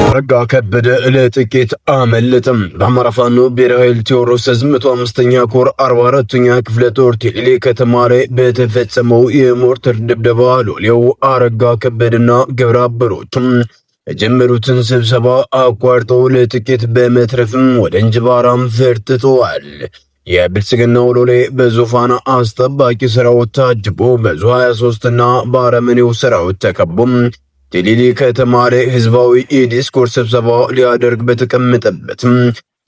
አረጋ ከበደ ለጥቂት አመለጠም። በአማራ ፋኖ ብሔራዊ ኃይል ቴዎድሮስ 105ኛ ኮር 44ኛ ክፍለ ጦር ቲሊሊ ከተማ ላይ በተፈጸመው የሞርተር ድብደባ ሎሌው አረጋ ከበደና ግብረ አበሮቹም የጀመሩትን ስብሰባ አቋርጠው ለጥቂት በመትረፍም ወደ እንጅባራም ፈርጥተዋል። የብልጽግናው ሎሌ በዙፋን አስጠባቂ ሰራዊት ታጅቦ በዙ 23 እና በአረመኔው ሰራዊት ተከቦም ቲሊሊ ከተማ ላይ ህዝባዊ የዲስኮርስ ስብሰባ ሊያደርግ በተቀመጠበትም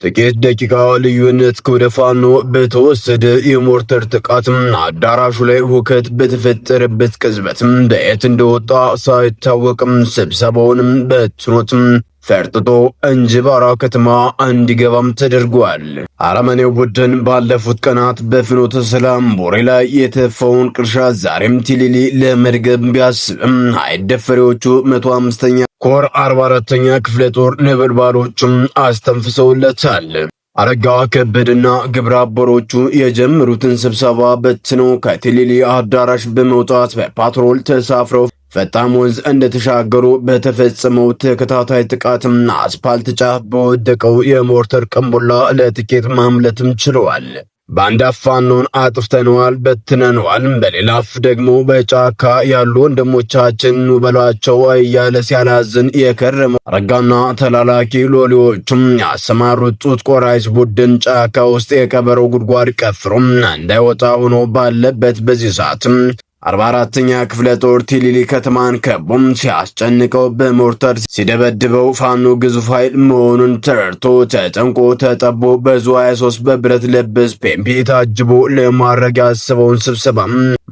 ጥቂት ደቂቃ ልዩነት ወደ ፋኖ በተወሰደ የሞርተር ጥቃትም አዳራሹ ላይ ሁከት በተፈጠረበት ቅጽበትም በየት እንደወጣ ሳይታወቅም ስብሰባውንም በትኖትም ፈርጥጦ እንጅባራ ከተማ እንዲገባም ተደርጓል። አረመኔው ቡድን ባለፉት ቀናት በፍኖተ ሰላም ቦሬ ላይ የተፋውን ቅርሻ ዛሬም ቲሊሊ ለመድገም ቢያስብም አይደፈሪዎቹ 105ኛ ኮር 44ኛ ክፍለ ጦር ነበልባሎቹም አስተንፍሰውለታል። አረጋ ከበደና ግብረ አበሮቹ የጀመሩትን ስብሰባ በትነው ከቲሊሊ አዳራሽ በመውጣት በፓትሮል ተሳፍረው ፈጣም ወንዝ እንደተሻገሩ በተፈጸመው ተከታታይ ጥቃትም አስፓልት ጫፍ በወደቀው የሞርተር ቀንቡላ ለጥቂት ማምለጥም ችለዋል። በአንድ አፍ ፋኖን አጥፍተነዋል፣ በትነነዋል፣ በሌላ አፍ ደግሞ በጫካ ያሉ ወንድሞቻችን በሏቸው እያለ ሲያላዝን የከረመው አረጋና ተላላኪ ሎሌዎቹም ያሰማሩት ጡት ቆራጭ ቡድን ጫካ ውስጥ የቀበረው ጉድጓድ ቀፍሮም እንዳይወጣ ሆኖ ባለበት በዚህ ሰዓትም 44ኛ ክፍለ ጦር ቲሊሊ ከተማን ከቦም ሲያስጨንቀው በሞርተር ሲደበድበው ፋኖ ግዙፍ ኃይል መሆኑን ተረድቶ ተጨንቆ ተጠቦ በዙ 23 በብረት ለበስ ፔምፒ ታጅቦ ለማድረግ ያሰበውን ስብሰባ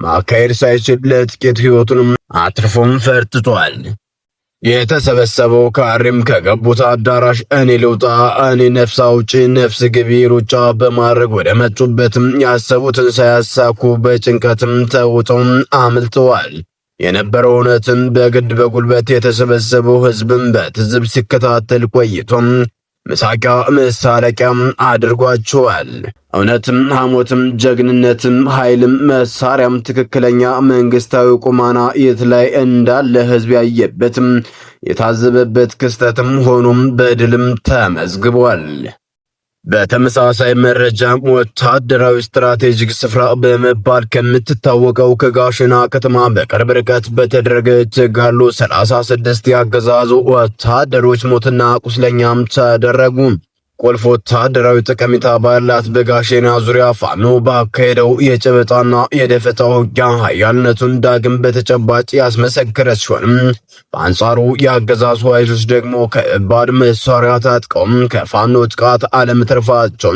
ማካሄድ ሳይችል ለጥቂት ሕይወቱንም አትርፎም ፈርጥቷል። የተሰበሰበው ካሬም ከገቡት አዳራሽ እኔ ልውጣ እኔ ነፍስ አውጪ ነፍስ ግቢ ሩጫ በማድረግ ወደ መጡበትም ያሰቡትን ሳያሳኩ በጭንቀትም ተውጠው አምልጠዋል። የነበረው እውነትን በግድ በጉልበት የተሰበሰበው ህዝብም በትዝብ ሲከታተል ቆይቶም መሳቂያ መሳለቂያም አድርጓቸዋል። እውነትም ሐሞትም ጀግንነትም ኃይልም መሳሪያም ትክክለኛ መንግስታዊ ቁማና የት ላይ እንዳለ ህዝብ ያየበትም የታዘበበት ክስተትም ሆኖም በድልም ተመዝግቧል። በተመሳሳይ መረጃም ወታደራዊ ስትራቴጂክ ስፍራ በመባል ከምትታወቀው ከጋሽና ከተማ በቅርብ ርቀት በተደረገ ተጋድሎ 36 ያገዛዙ ወታደሮች ሞትና ቁስለኛም ተደረጉ። ቁልፍ ወታደራዊ ጠቀሜታ ባላት በጋሽና ዙሪያ ፋኖ ባካሄደው የጨበጣና የደፈጣ ውጊያ ኃያልነቱን ዳግም በተጨባጭ ያስመሰከረ ሲሆን በአንጻሩ የአገዛዙ ኃይሎች ደግሞ ከባድ መሳሪያ ታጥቀው ከፋኖ ጥቃት አለመትረፋቸው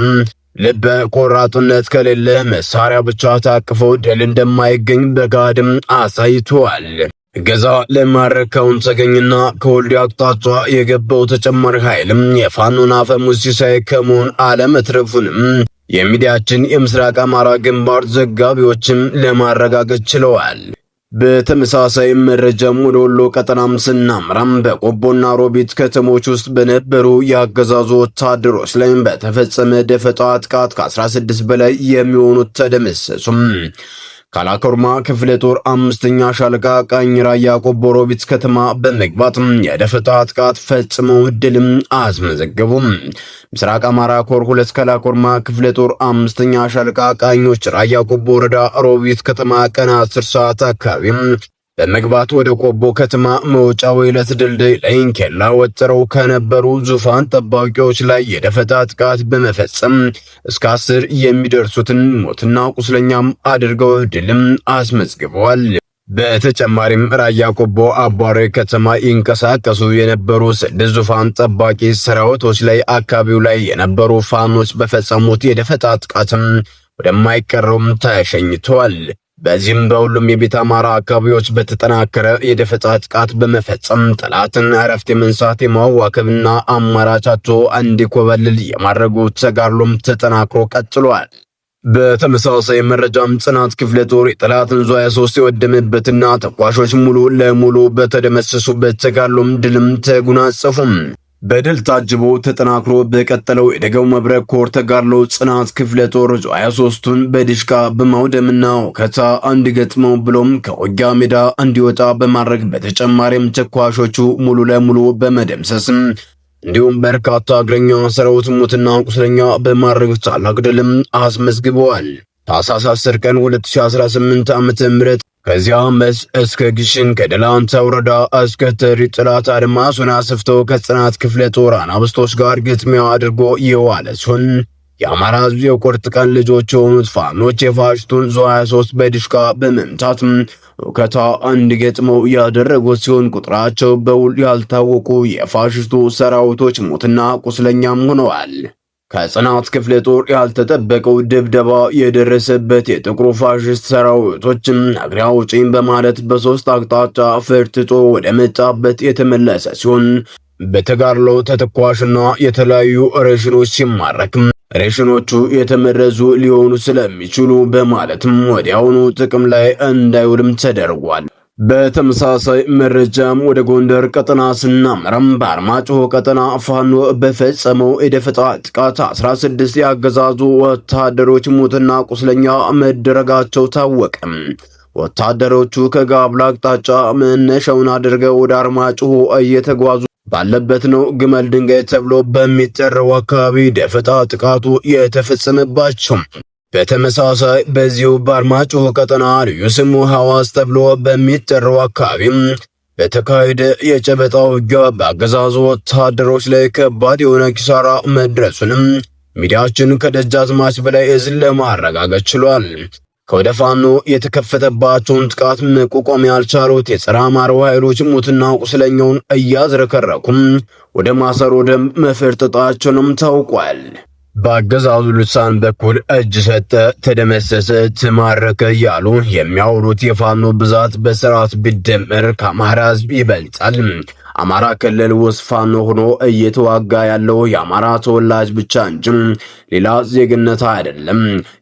ልበ ቆራጥነት ከሌለ መሳሪያ ብቻ ታቅፈው ድል እንደማይገኝ በጋድም አሳይቷል። ገዛ ለማረካውን ተገኝና ከወልዲያ አቅጣጫ የገባው ተጨማሪ ኃይልም የፋኖን አፈሙዝ ሲሳይ ከመሆን አለመትረፉንም የሚዲያችን የምስራቅ አማራ ግንባር ዘጋቢዎችም ለማረጋገጥ ችለዋል። በተመሳሳይ መረጃም ወደ ወሎ ቀጠናም ስናምራም በቆቦና ሮቢት ከተሞች ውስጥ በነበሩ የአገዛዙ ወታደሮች ላይ በተፈጸመ ደፈጣ ጥቃት ከ16 በላይ የሚሆኑት ተደመሰሱም። ካላኮርማ ክፍለ ጦር 5ኛ ሻለቃ ቃኝ ራያ ቆቦ ሮቢት ከተማ በመግባት የደፈጣ ጥቃት ፈጽመው ድልም አስመዘገቡም። ምስራቅ አማራ ኮር 2 ካላኮርማ ክፍለ ጦር 5ኛ ሻለቃ ቃኞች ራያ ቆቦ ወረዳ ሮቢት ከተማ ቀን 10 ሰዓት አካባቢ በመግባት ወደ ቆቦ ከተማ መውጫ ወይለት ድልድይ ላይ ኬላ ወጥረው ከነበሩ ዙፋን ጠባቂዎች ላይ የደፈጣ ጥቃት በመፈጸም እስከ 10 የሚደርሱትን ሞትና ቁስለኛም አድርገው ድልም አስመዝግበዋል። በተጨማሪም ራያ ቆቦ አቧሬ ከተማ ይንቀሳቀሱ የነበሩ 6 ዙፋን ጠባቂ ሰራዊቶች ላይ አካባቢው ላይ የነበሩ ፋኖች በፈጸሙት የደፈጣ ጥቃትም ወደማይቀረውም ተሸኝተዋል። በዚህም በሁሉም የቤት አማራ አካባቢዎች በተጠናከረ የደፈጣ ጥቃት በመፈጸም ጠላትን እረፍት የመንሳት የማዋከብና አማራጫቶ እንዲኮበልል የማድረጉ ተጋድሎም ተጠናክሮ ቀጥሏል። በተመሳሳይ መረጃም ጽናት ክፍለ ጦር የጠላትን ዙ 23 የወደመበትና ተኳሾች ሙሉ ለሙሉ በተደመሰሱበት ተጋድሎም ድልም ተጎናጸፉም። በድል ታጅቦ ተጠናክሮ በቀጠለው የደጋው መብረቅ ኮር ተጋድሎ ጽናት ክፍለ ጦር 23ቱን በዲሽቃ በማውደምና ከታ እንዲገጥመው ብሎም ከውጊያ ሜዳ እንዲወጣ በማድረግ በተጨማሪም ተኳሾቹ ሙሉ ለሙሉ በመደምሰስም እንዲሁም በርካታ እግረኛ ሰራዊት ሙትና ቁስለኛ በማድረግ ታላቅ ድልም አስመዝግበዋል። ታኅሳስ 10 ቀን 2018 ዓ.ም ከዚያ መስ እስከ ግሽን ከደላንታ ወረዳ እስከ ተሪ ጥላት አድማሱን አስፍቶ ከጽናት ክፍለ ጦር አናብስቶች ጋር ግጥሚያ አድርጎ የዋለ ሲሆን የአማራ ሕዝብ የቁርጥ ቀን ልጆች የሆኑት ፋኖች የፋሽቱን ዙ23 በዲሽቃ በመምታት ውከታ እንዲገጥመው ያደረጉት ሲሆን ቁጥራቸው በውል ያልታወቁ የፋሽስቱ ሰራዊቶች ሞትና ቁስለኛም ሆነዋል። ከጽናት ክፍለ ጦር ያልተጠበቀው ድብደባ የደረሰበት የጥቁሩ ፋሽስት ሰራዊቶችም አግራ ውጪኝ በማለት በሶስት አቅጣጫ ፈርጥጦ ወደ መጣበት የተመለሰ ሲሆን በተጋድሎ ተተኳሽና የተለያዩ ሬሽኖች ሲማረክም ሬሽኖቹ የተመረዙ ሊሆኑ ስለሚችሉ በማለትም ወዲያውኑ ጥቅም ላይ እንዳይውልም ተደርጓል። በተመሳሳይ መረጃም ወደ ጎንደር ቀጠና ስናመራም በአርማጭሆ ቀጠና ፋኖ በፈጸመው የደፈጣ ጥቃት 16 ያገዛዙ ወታደሮች ሞትና ቁስለኛ መደረጋቸው ታወቀ። ወታደሮቹ ከጋብላ አቅጣጫ መነሻውን አድርገው ወደ አርማጭሆ እየተጓዙ ባለበት ነው ግመል ድንጋይ ተብሎ በሚጠራው አካባቢ ደፈጣ ጥቃቱ የተፈጸመባቸው። በተመሳሳይ በዚሁ በአርማጭሆ ቀጠና ልዩ ስሙ ሐዋስ ተብሎ በሚጠራው አካባቢም በተካሄደ የጨበጣ ውጊያ በአገዛዙ ወታደሮች ላይ ከባድ የሆነ ኪሳራ መድረሱንም ሚዲያችን ከደጃዝማች በላይ እዝ ለማረጋገጥ ችሏል። ከወደ ፋኖ የተከፈተባቸውን ጥቃት መቋቋም ያልቻሉት የጸረ አማራው ኃይሎች ሙትና ቁስለኛውን እያዝረከረኩም ወደ ማሰሮ ደም መፈርጠጣቸውንም ታውቋል። በአገዛዙ ልሳን በኩል እጅ ሰጠ፣ ተደመሰሰ፣ ተማረከ እያሉ የሚያወሩት የፋኖ ብዛት በስርዓት ቢደመር ከአማራ ሕዝብ ይበልጣል። አማራ ክልል ውስጥ ፋኖ ሆኖ እየተዋጋ ያለው የአማራ ተወላጅ ብቻ እንጂ ሌላ ዜግነት አይደለም።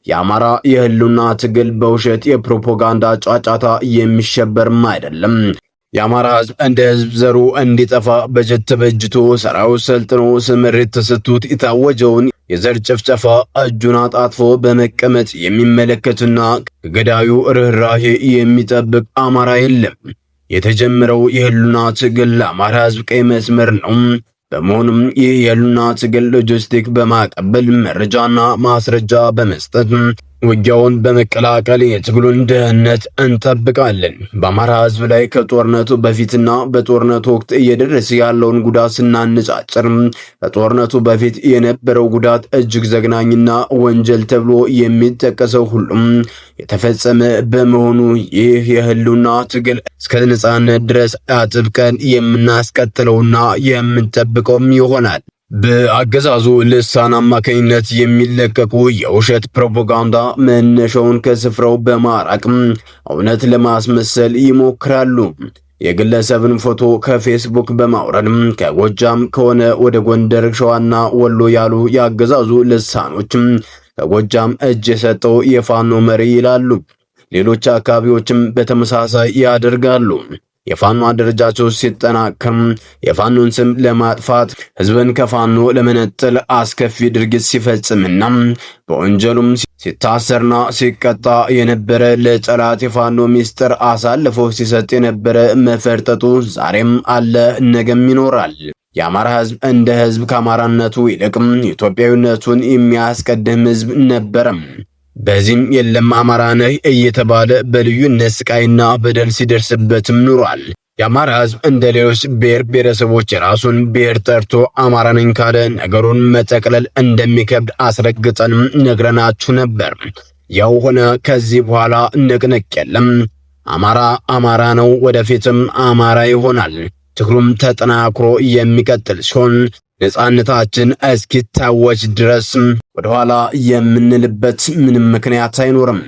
የአማራ የህልውና ትግል በውሸት የፕሮፓጋንዳ ጫጫታ የሚሸበርም አይደለም። የአማራ ሕዝብ እንደ ሕዝብ ዘሩ እንዲጠፋ በጀት ተበጅቶ ሰራዊት ሰልጥኖ ስምሪት ተሰጥቶት የታወጀውን የዘር ጭፍጨፋ እጁን አጣጥፎ በመቀመጥ የሚመለከትና ከገዳዩ ርኅራኄ የሚጠብቅ አማራ የለም። የተጀመረው የህልውና ትግል ለአማራ ሕዝብ ቀይ መስመር ነው። በመሆኑም ይህ የህልውና ትግል ሎጂስቲክ በማቀበል መረጃና ማስረጃ በመስጠት ውጊያውን በመቀላቀል የትግሉን ደህንነት እንጠብቃለን። በአማራ ሕዝብ ላይ ከጦርነቱ በፊትና በጦርነቱ ወቅት እየደረሰ ያለውን ጉዳት ስናነጻጽር ከጦርነቱ በፊት የነበረው ጉዳት እጅግ ዘግናኝና ወንጀል ተብሎ የሚጠቀሰው ሁሉም የተፈጸመ በመሆኑ ይህ የህልውና ትግል እስከ ነጻነት ድረስ አጥብቀን የምናስቀጥለውና የምንጠብቀውም ይሆናል። በአገዛዙ ልሳን አማካኝነት የሚለቀቁ የውሸት ፕሮፓጋንዳ መነሻውን ከስፍራው በማራቅም እውነት ለማስመሰል ይሞክራሉ። የግለሰብን ፎቶ ከፌስቡክ በማውረድ ከጎጃም ከሆነ ወደ ጎንደር፣ ሸዋና ወሎ ያሉ የአገዛዙ ልሳኖችም ከጎጃም እጅ የሰጠው የፋኖ መሪ ይላሉ። ሌሎች አካባቢዎችም በተመሳሳይ ያደርጋሉ። የፋኖ አደረጃቸው ሲጠናከም የፋኖን ስም ለማጥፋት ህዝብን ከፋኖ ለመነጠል አስከፊ ድርጊት ሲፈጽምና በወንጀሉም ሲታሰርና ሲቀጣ የነበረ ለጠላት የፋኖ ሚስጥር አሳልፎ ሲሰጥ የነበረ መፈርጠጡ ዛሬም አለ፣ ነገም ይኖራል። የአማራ ህዝብ እንደ ህዝብ ከአማራነቱ ይልቅም ኢትዮጵያዊነቱን የሚያስቀድም ህዝብ ነበረም። በዚህም የለም አማራ ነህ እየተባለ በልዩነት ስቃይና በደል ሲደርስበትም ኑሯል። የአማራ ህዝብ እንደ ሌሎች ብሔር ብሔረሰቦች የራሱን ብሔር ጠርቶ አማራ ነኝ ካለ ነገሩን መጠቅለል እንደሚከብድ አስረግጠንም ነግረናችሁ ነበር። ያው ሆነ ከዚህ በኋላ ንቅንቅ የለም። አማራ አማራ ነው፣ ወደፊትም አማራ ይሆናል። ትግሉም ተጠናክሮ የሚቀጥል ሲሆን ነጻነታችን እስኪታወጅ ድረስ ወደኋላ የምንልበት ምንም ምክንያት አይኖርም።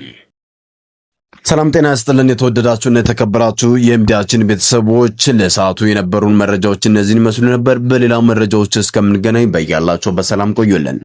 ሰላም ጤና ይስጥልን። የተወደዳችሁና የተከበራችሁ የሚዲያችን ቤተሰቦች ለሰዓቱ የነበሩን መረጃዎች እነዚህን ይመስሉ ነበር። በሌላ መረጃዎች እስከምንገናኝ በያላችሁ በሰላም ቆዩልን።